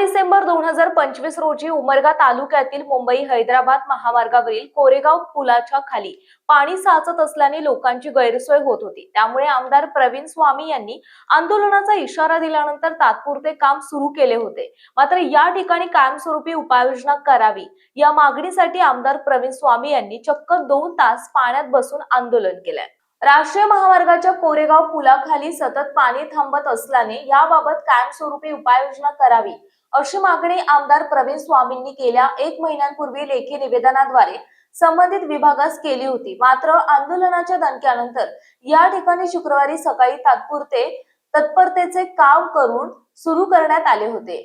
डिसेंबर 2025 रोजी उमरगा तालुक्यातील मुंबई हैदराबाद महामार्गावरील कोरेगाव पुलाच्या खाली पाणी साचत असल्याने लोकांची गैरसोय होत होती। त्यामुळे आमदार प्रवीण स्वामी यांनी आंदोलनाचा इशारा दिल्यानंतर तात्पुरते काम सुरू केले होते। मात्र या ठिकाणी कायमस्वरूपी उपाययोजना करावी या मागणीसाठी आमदार प्रवीण स्वामी यांनी चक्क 2 तास पाण्यात बसून आंदोलन केले। राष्ट्रीय महामार्गाच्या कोरेगाव पुलाखाली सतत पाणी थांबत असल्याने याबाबत कायमस्वरूपी उपाययोजना करावी अशी मागणी आमदार प्रवीण स्वामींनी गेल्या 1 महिन्यांपूर्वी लेखी निवेदनाद्वारे संबंधित विभागास केली होती। मात्र आंदोलनाच्या दणक्यानंतर या ठिकाणी शुक्रवारी सकाळी तात्पुरते तत्परतेचे काम करून सुरू करण्यात आले होते।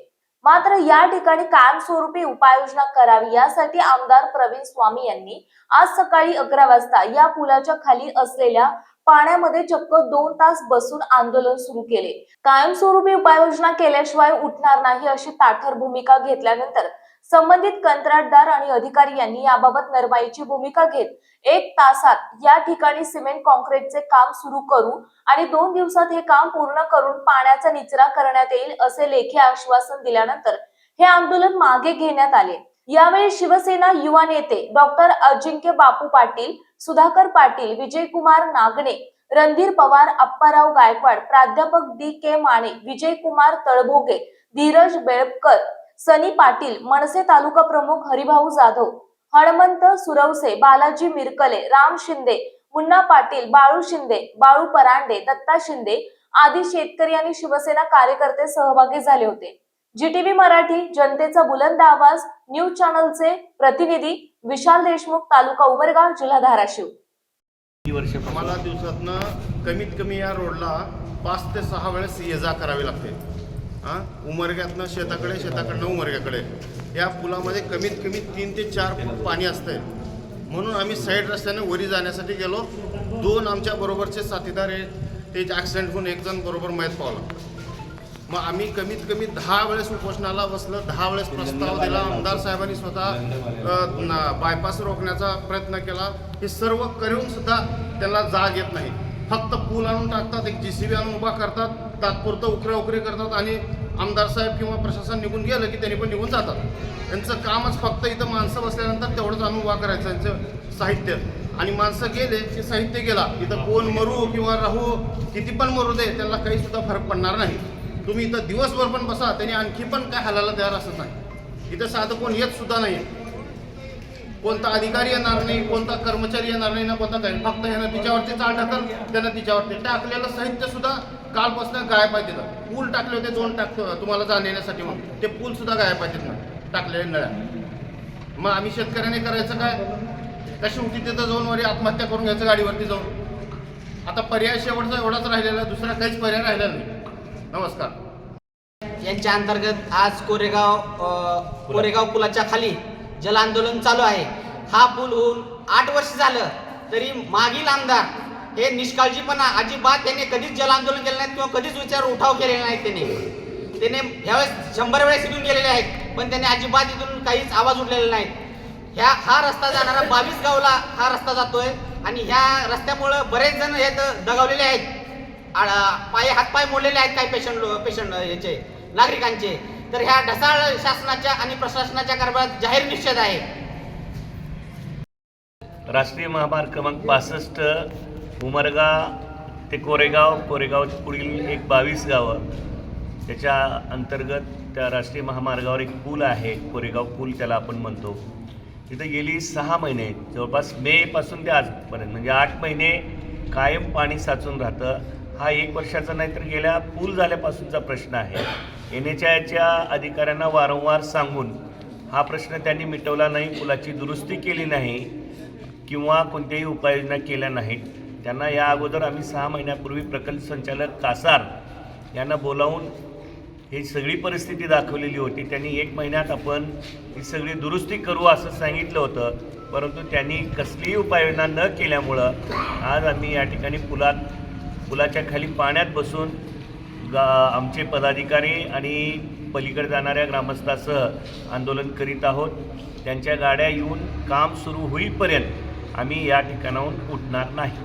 मात्र या ठिकाणी कायमस्वरूपी उपाययोजना करावी यासाठी आमदार प्रवीण स्वामी यांनी आज सकाळी 11 वाजता या पुलाच्या खाली असलेल्या पाण्यामध्ये चक्क 2 तास बसून आंदोलन सुरू केले। कायमस्वरूपी उपाययोजना केल्याशिवाय उठणार नाही अशी ताठर भूमिका घेतल्यानंतर संबंधित कंत्राटदार आणि अधिकारी यांनी याबाबत नरमाईची भूमिका घेत 1 तासात या ठिकाणी सिमेंट कॉन्क्रीटचे काम सुरू करू आणि 2 दिवसात हे काम पूर्ण करून पाण्याचा निचरा करण्यात येईल असे लेखी आश्वासन दिल्यानंतर हे आंदोलन मागे घेण्यात आले। यावेळी शिवसेना युवा नेते डॉक्टर अजिंक्य बापू पाटील, सुधाकर पाटील, विजयकुमार नागणे, रणधीर पवार, अप्पाराव गायकवाड, प्राध्यापक डी.के. माने, विजयकुमार तळभोगे, धीरज बेळकर, सनी पाटील, मनसे तालुका प्रमुख हरिभाऊ जाधव, हणमंत सुरवसे, बालाजी मिरकले, राम शिंदे, मुन्ना पाटील, बाळू शिंदे, बाळू परांडे, दत्ता शिंदे आदी शेतकरी आणि शिवसेना कार्यकर्ते सहभागी झाले होते। जीटीव्ही मराठी जनतेचा बुलंद आवाज न्यूज चॅनलचे प्रतिनिधी विशाल देशमुख, तालुका उमरगा, जिल्हा धाराशिव। आम्हाला दिवसातनं कमीत कमी या रोडला 5 ते 6 वेळेस ये-जा करावी लागते। उमरग्यातनं शेताकडे, शेताकडनं उमरग्याकडे या पुलामध्ये कमीत कमी 3 ते 4 फूट पाणी असतंय। म्हणून आम्ही साईड रस्त्याने वरी जाण्यासाठी गेलो। 2 आमच्या बरोबरचे साथीदार ते ॲक्सिडेंट होऊन 1 जण बरोबर मयत पावला। मग आम्ही कमीत कमी 10 वेळेस उपोषणाला बसलं, 10 वेळेस प्रस्ताव दिला। आमदार साहेबांनी स्वतः बायपास रोखण्याचा प्रयत्न केला। हे सर्व करून सुद्धा त्यांना जाग येत नाही। फक्त पूल आणून टाकतात, एक JCB आणून उभा करतात, तात्पुरतं उकरी करतात आणि आमदार साहेब किंवा प्रशासन निघून गेलं की त्यांनी पण निघून जातात। त्यांचं कामच फक्त इथं माणसं बसल्यानंतर तेवढंच आणून उभा करायचं त्यांचं साहित्य, आणि माणसं गेले की साहित्य गेला। इथं कोण मरू किंवा राहू, किती पण मरू दे, त्यांना काही सुद्धा फरक पडणार नाही। तुम्ही इथं दिवसभर पण बसा, त्यांनी आणखी पण काय हालायला तयार असत नाही। इथं साधं कोण येत सुद्धा नाही, कोणता अधिकारी येणार नाही, कोणता कर्मचारी येणार नाही ना कोणता काही, फक्त ह्यानं तिच्यावरती चाल टाकल, त्यानं तिच्यावरती टाकलेलं साहित्य सुद्धा कालपासून गायब आहे। तिथं पूल टाकले होते 2 तुम्हाला जाण्यासाठी, म्हणून ते पूल सुद्धा गायब आहे तिथं टाकलेल्या नळ्या। मग आम्ही शेतकऱ्याने करायचं काय? कशी उठी तिथं जाऊन वरी आत्महत्या करून घ्यायचं गाडीवरती जाऊन। आता पर्याय शेवटचा एवढाच राहिलेला, दुसरा काहीच पर्याय राहिलेला नाही। नमस्कार। यांच्या अंतर्गत आज कोरेगाव पुलाच्या खाली जल आंदोलन चालू आहे। हा पूल होऊन 8 वर्ष झालं तरी मागील आमदार हे निष्काळजीपणा अजिबात त्याने कधीच जल आंदोलन केलं नाही किंवा कधीच विचार उठाव केलेले नाहीत। त्याने ह्यावेळेस 100 वेळेस इथून गेलेले आहेत, पण त्याने अजिबात इथून काहीच आवाज उठलेला नाही। हा रस्ता जाणारा 22 गावला हा रस्ता जातोय आणि ह्या रस्त्यामुळे बरेच जण हे दगावलेले आहेत, हातपाय मोडलेले आहेत काही पेशंट याचे नागरिकांचे। तर ह्या ढसाळ शासनाच्या आणि प्रशासनाच्या कारभारात जाहीर निषेध आहे। राष्ट्रीय महामार्ग क्रमांक 65 उमरगा ते कोरेगाव पुढील एक 22 गावं, त्याच्या अंतर्गत त्या राष्ट्रीय महामार्गावर एक पूल आहे, कोरेगाव पूल त्याला आपण म्हणतो। तिथं गेली 6 महिने, जवळपास मेपासून ते आजपर्यंत म्हणजे 8 महिने कायम पाणी साचून राहतं। हा 1 वर्षाचा नाही तर गेल्या पूल झाल्यापासूनचा प्रश्न आहे। NHAIच्या अधिकाऱ्यांना वारंवार सांगून हा प्रश्न त्यांनी मिटवला नाही, पुलाची दुरुस्ती केली नाही किंवा कोणत्याही उपाययोजना केल्या नाहीत। त्यांना या अगोदर आम्ही 6 महिन्यापूर्वी प्रकल्प संचालक कासार यांना बोलावून ही सगळी परिस्थिती दाखवलेली होती। त्यांनी 1 महिन्यात आपण ही सगळी दुरुस्ती करू असं सांगितलं होतं, परंतु त्यांनी कसलीही उपाययोजना न केल्यामुळं आज आम्ही या ठिकाणी पुलाच्या खाली पाण्यात बसून आमचे पदाधिकारी आणि पलीकडे जाणाऱ्या ग्रामस्थांसह आंदोलन करीत आहोत। त्यांच्या गाड्या येऊन काम सुरू होईपर्यंत आम्ही या ठिकाणाहून उठणार नाही।